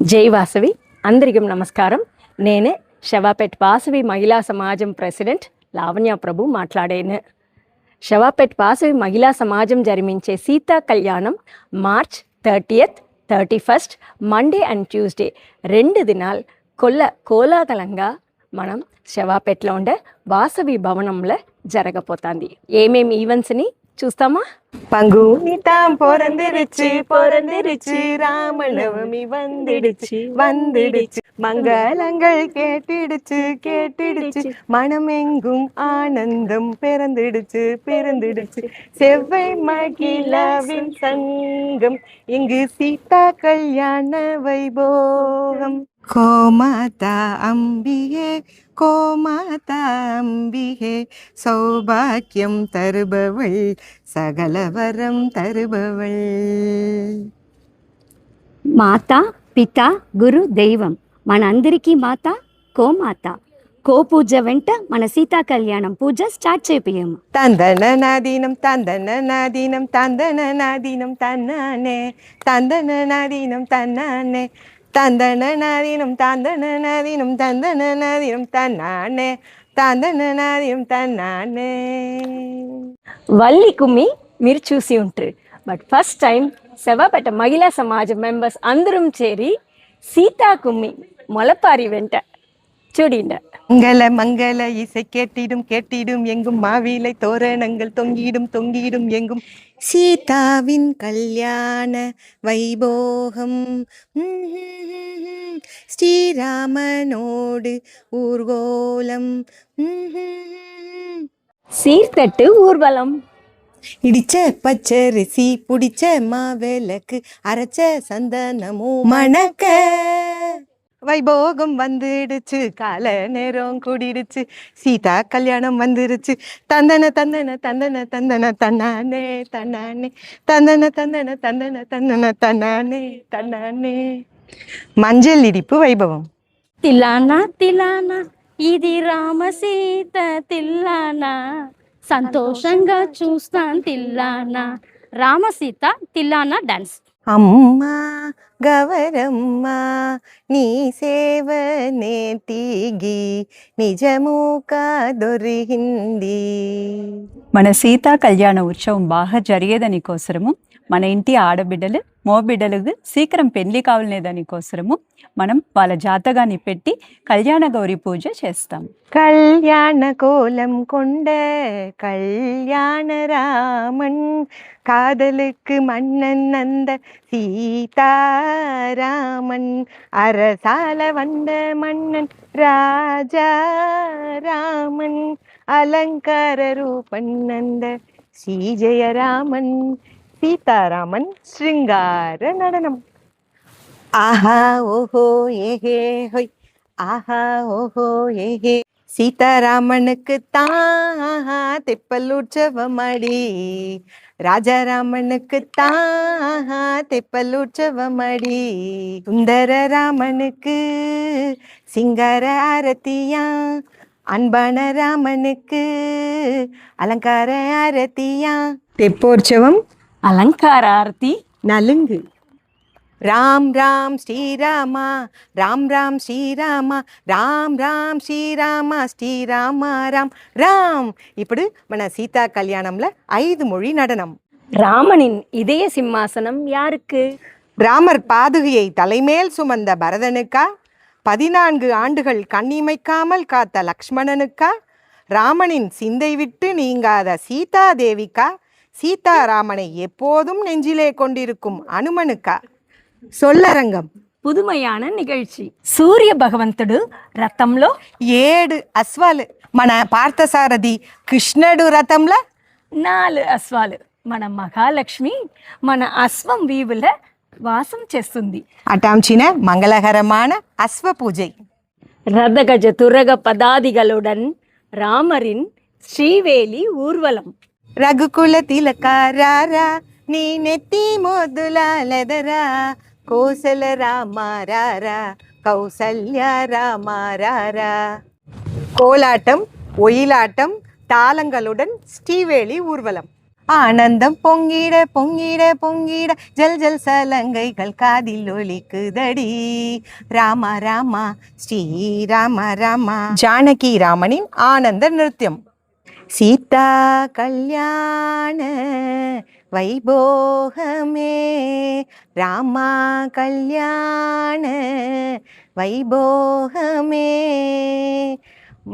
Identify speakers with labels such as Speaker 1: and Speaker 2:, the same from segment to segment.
Speaker 1: జై వాసవి అందరికీ నమస్కారం. నేను శవాపేట్ వాసవి మహిళా సమాజం ప్రెసిడెంట్ లావణ్య ప్రభు మాట్లాడేను. శవాపేట్ వాసవి మహిళా సమాజం జరిపించే సీతా కళ్యాణం March 30th, 31st Monday and Tuesday 2 దినాలు కోలాహలంగా మనం శవాపేట్లో ఉండే వాసవి భవనంలో జరగబోతుంది. ఏమేమి ఈవెంట్స్ని చూస్తామా?
Speaker 2: பங்குனிதாம் பொறந்திருச்சு ராமநவமி வந்துடுச்சு மங்களங்கள் கேட்டிடுச்சு மனமெங்கும் ஆனந்தம் பிறந்திடுச்சு செவ்வை மகிழாவின் சங்கம் இங்கு சீதா கல்யாண வைபோகம். கோமாதா அம்பிகே சௌபாக்கியம் தருபவள் சகலவரம் தருபவள்.
Speaker 3: మాత పిత గురు దైవం మనందరికీ మాత కోమాత. కో పూజ వెంట మన సీతా కళ్యాణం పూజ స్టార్ట్ చేపియము.
Speaker 2: தந்தனநாதீனம் தந்தனநாதீனம் தந்தனநாதீனம் தன்னானே தந்தனநாதீனம் தன்னானே தந்தனநாதீனம் தந்தனநாதீனம் தந்தனநாதீனம் தன்னானே தந்தனநாதீனம் தன்னானே.
Speaker 1: వల్లి కుమ్మి మీరు చూసి ఉంటారు. బట్ ఫస్ట్ టైం శవాపేట మహిళా సమాజం మెంబర్స్ అందరం చేరి సీతా కుమ్మి మొలపారి వెంట చూడిండ.
Speaker 2: மங்கள இசை கேட்டிடும் எங்கும் மாவிலை தோரணங்கள் தொங்கிடும் எங்கும் சீதாவின் கல்யாண வைபோகம். ஸ்ரீராமனோடு ஊர்கோலம்.
Speaker 1: சீர்தட்டு ஊர்வலம்.
Speaker 2: இடிச்ச பச்சரிசி புடிச்ச மாவிளக்கு அரைச்ச சந்தனமோ மணக்க வைபோகம் வந்துடுச்சு. கால நேரம் கூடிடுச்சு. சீதா கல்யாணம் வந்துருச்சு. தந்தன தந்தன தந்தன தந்தன தன்னானே தன்னானே தந்தன தந்தன தந்தன தந்தன தன்னானே தன்னானே. மஞ்சள் இடிப்பு வைபவம்.
Speaker 3: తిల్లానా తిల్లానా ఇది రామ సీత తిల్లానా, సంతోషంగా చూస్తాను తిల్లానా. రామ సీత తిల్లానా డాన్స్.
Speaker 2: అమ్మా గవరమ్మ నీ సేవ నేటిగి నిజముగా దొరికింది.
Speaker 4: మన సీతా కళ్యాణ ఉత్సవం బాగా జరిగేదని కోసరము, మన ఇంటి ఆడబిడ్డలు మోబిడ్డలకు శీఘ్రం పెళ్లి కావాలనే దానికోసరము మనం వాళ్ళ జాతకాన్ని పెట్టి కళ్యాణ గౌరి పూజ చేస్తాం.
Speaker 2: கல்யாண கோலம் கொண்ட கல்யாண ராமன், காதலுக்கு மன்னன் அந்த சீதாராமன், அரசால வந்த மன்னன் ராஜா ராமன், அலங்கார ரூபன் அந்த ஸ்ரீஜெயராமன், சீதாராமன் ஸ்ருங்கார நடனம். ஆஹா ஓஹோ ஏஹே ஹொய், ஆஹா ஓஹோ ஏஹே. சீதாராமனுக்கு தான் தெப்பல் உற்சவமடி, ராஜாராமனுக்கு தான் தெப்பல் உற்சவமடி, சுந்தர ராமனுக்கு சிங்கார ஆரத்தியா, அன்பான ராமனுக்கு அலங்கார ஆரத்தியா. தெப்போற்சவம்,
Speaker 1: అలంకార ఆరతి,
Speaker 2: நலுங்கு. ராம் ராம் ஸ்ரீராமா ராம் ராம் ஸ்ரீராமா ராம் ராம் ஸ்ரீராமா ஸ்ரீராமா ராம் ராம். ఇప్పుడు మన సీతా కళ్యాణంలో 5 மொழி நடனம்.
Speaker 1: ராமனின் இதய சிம்மாசனம் யாருக்கு?
Speaker 2: ராமர் பாதுகையை தலைமேல் சுமந்த பரதனுக்கா, 14 ஆண்டுகள் கண்ணிமைக்காமல் காத்த லக்ஷ்மணனுக்கா, ராமனின் சிந்தை விட்டு நீங்காத சீதா தேவிக்கா, சீதாராமனை எப்போதும் நெஞ்சிலே கொண்டிருக்கும் அனுமனுக்கா? சொல்லரங்கம்,
Speaker 1: పుదుమయాన నిగழ்చి. సూర్య భగవంతుడు రథంలో
Speaker 2: 7 అశ్వాలు. మన పార్థసారథి కృష్ణుడు రథంలో
Speaker 1: 4 అశ్వాలు. మన మహాలక్ష్మి మన అశ్వం వీవుల వాసం చేస్తుంది.
Speaker 2: அட்டாம்சின மங்களகரமான அஸ்வ பூஜை.
Speaker 1: ரதகஜ துரக பதாதிகளுடன் ராமரின் ஸ்ரீவேலி ஊர்வலம்.
Speaker 2: రఘుకుల తిలకారారా నీ నెత్తి మోదులాలెదరా, కోసల రామారారా కౌసల్య రామారారా. கோலாட்டம் ஒயிலாட்டம் தாளங்களுடன் ஸ்ரீவேலி ஊர்வலம். ஆனந்தம் பொங்கிட பொங்கிட பொங்கிட ஜல் ஜல் சலங்கைகள் காதில் ஒலிக்குதடி. ராமா ராமா ஸ்ரீ ராம ராமா. ஜானகி ராமனின் ஆனந்த நிருத்யம். சீதா கல்யாண வைபோகமே ராமா கல்யாண வைபோகமே.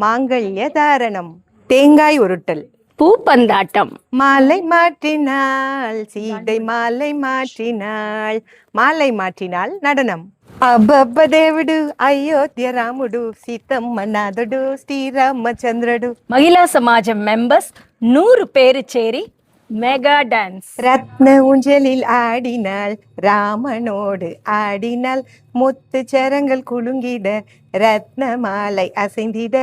Speaker 2: மாங்கல்ய தாரணம். தேங்காய் உருட்டல்.
Speaker 1: பூப்பந்தாட்டம்.
Speaker 2: மாலை மாற்றினாள் சீதை மாலை மாற்றினாள். மாலை மாற்றினாள் நடனம். అబ్బబ్బ దేవుడు అయోధ్య రాముడు సీతమ్మ నాథుడు శ్రీరామచంద్రుడు.
Speaker 1: மகிழா சமாஜம் மெம்பர்ஸ் 100 பேரு சேரி மெகா டான்ஸ்.
Speaker 2: ரத்ன ஊஞ்சலில் ஆடினாள் ராமனோடு ஆடினாள். முத்து சரங்கள் குலுங்கிட ரத்ன மாலை அசைந்திட.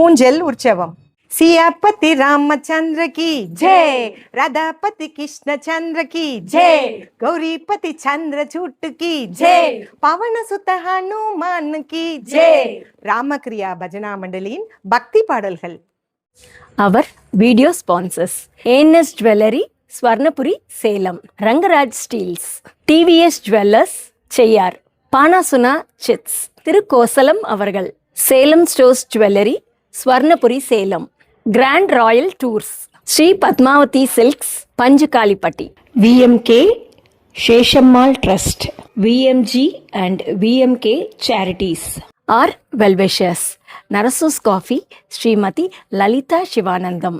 Speaker 2: ஊஞ்சல் உற்சவம். सियापति रामचंद्र की जय, राधापति कृष्ण चंद्र की जय, गौरीपति चंद्रचूट की जय, पवन सुत हनुमान की जय. ராமகிரியா பஜனா மண்டலியின் பக்தி பாடல்கள்.
Speaker 1: அவர் video sponsors ANS jewellery Swarnapuri Salem, Rangaraj steels, TVS jewellers Cheyyar, பானாசுனா சிட்ஸ் திருக்கோசலம் அவர்கள், Salem stores jewellery Swarnapuri Salem, grand royal tours, Sri Padmavathi silks Panchukalipatti, VMK Seshammal trust, VMG and VMK charities. Our wellwishers Narasus coffee Srimathi Lalitha Sivanandam,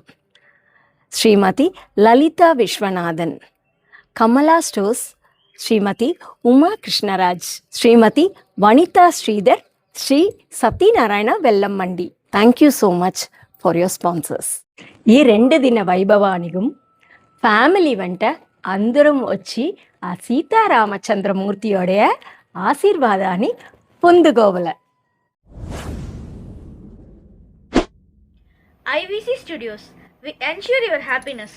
Speaker 1: Srimathi Lalitha Viswanathan, Kamala stores Srimathi Uma Krishnaraj, Srimathi Vanitha Sridhar, Sri Satyanarayana Vellamandi. Thank you so much for your sponsors. ఈ 2 దిన వైభవానికం family వెంట అందరం వచ్చి ఆ సీతారామచంద్రమూర్తియోடைய ఆశీర్వాదాన్ని పొందుకోవల.
Speaker 5: IVC Studios. We ensure your happiness.